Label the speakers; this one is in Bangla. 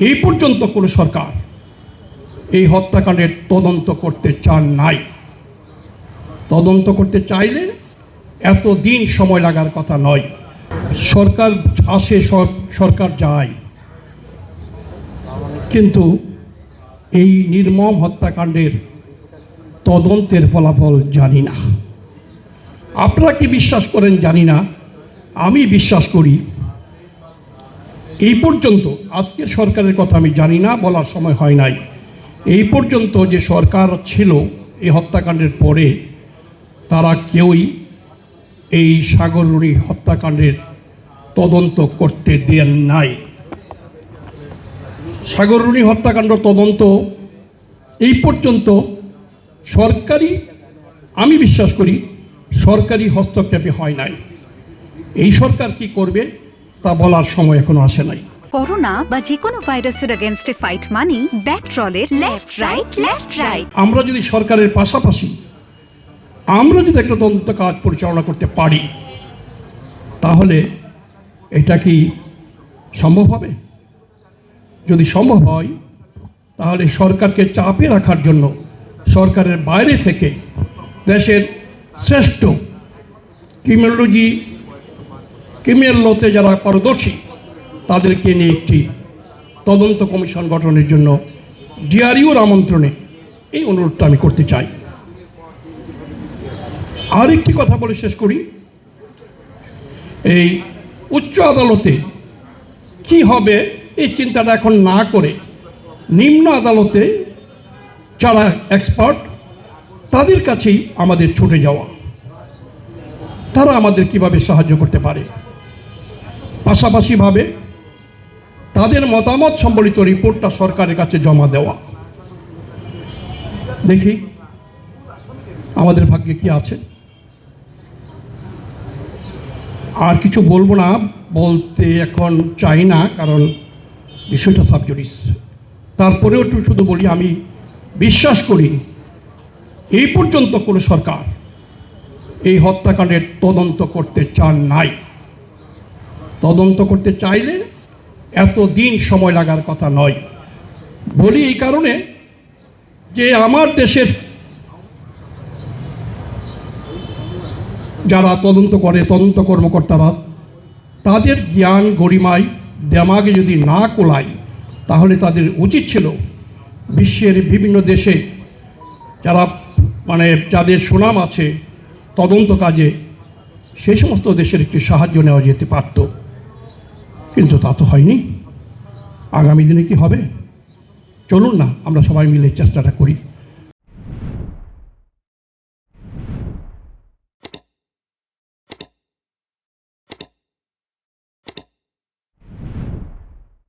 Speaker 1: এই পর্যন্ত কোনো সরকার এই হত্যাকাণ্ডের তদন্ত করতে চান নাই। তদন্ত করতে চাইলে এত দিন সময় লাগার কথা নয়। সরকার আসে, সরকার যায়, কিন্তু এই নির্মম হত্যাকাণ্ডের তদন্তের ফলাফল জানি না। আপনারা কি বিশ্বাস করেন জানি না, আমি বিশ্বাস করি এই পর্যন্ত, আজকের সরকারের কথা আমি জানি না, বলার সময় হয় নাই, এই পর্যন্ত যে সরকার ছিল এই হত্যাকাণ্ডের পরে তারা কেউই এই সাগররুনি হত্যাকাণ্ডের তদন্ত করতে দেন নাই। সাগররুনি হত্যাকাণ্ড তদন্ত এই পর্যন্ত সরকারি, আমি বিশ্বাস করি সরকারি হস্তক্ষেপে হয় নাই। এই সরকার কি করবে তা বলার সময় এখনো আসে নাই।
Speaker 2: করোনা বা যে কোনো ভাইরাসের এগেইনস্টে ফাইট মানি ব্যাকট্রলের লেফট রাইট।
Speaker 1: আমরা যদি সরকারের পাশাপাশি আমরা যদি একটা তদন্ত কাজ পরিচালনা করতে পারি তাহলে এটা কি সম্ভব হবে? যদি সম্ভব হয় তাহলে সরকারকে চাপে রাখার জন্য সরকারের বাইরে থেকে দেশের শ্রেষ্ঠ ক্রিমিনাল লতে যারা পারদর্শী তাদেরকে নিয়ে একটি তদন্ত কমিশন গঠনের জন্য ডিআরইউর আমন্ত্রণে এই অনুরোধটা আমি করতে চাই। আর একটি কথা বলে শেষ করি, এই উচ্চ আদালতে কি হবে এই চিন্তাটা এখন না করে নিম্ন আদালতে যারা এক্সপার্ট তাদের কাছেই আমাদের ছুটে যাওয়া, তারা আমাদের কিভাবে সাহায্য করতে পারে, পাশাপাশিভাবে তাদের মতামত সম্বলিত রিপোর্টটা সরকারের কাছে জমা দেওয়া। দেখি আমাদের ভাগ্যে কি আছে। আর কিছু বলবো না, বলতে এখন চাই না, কারণ বিষয়টা সাবজুডিস। তারপরেও একটু শুধু বলি, আমি বিশ্বাস করি এই পর্যন্ত কোনো সরকার এই হত্যাকাণ্ডের তদন্ত করতে চান নাই। তদন্ত করতে চাইলে এত দিন সময় লাগার কথা নয়। বলি এই কারণে যে আমার দেশের যারা তদন্ত করে, তদন্ত কর্মকর্তারা, তাদের জ্ঞান গরিমায় দেমাগে যদি না কোলায় তাহলে তাদের উচিত ছিল বিশ্বের বিভিন্ন দেশে যারা যাদের সুনাম আছে তদন্ত কাজে, সেই সমস্ত দেশের একটি সাহায্য নেওয়া যেতে পারত, কিন্তু তা তো হয়নি। আগামী দিনে কি হবে? চলুন না আমরা সবাই মিলে চেষ্টাটা করি।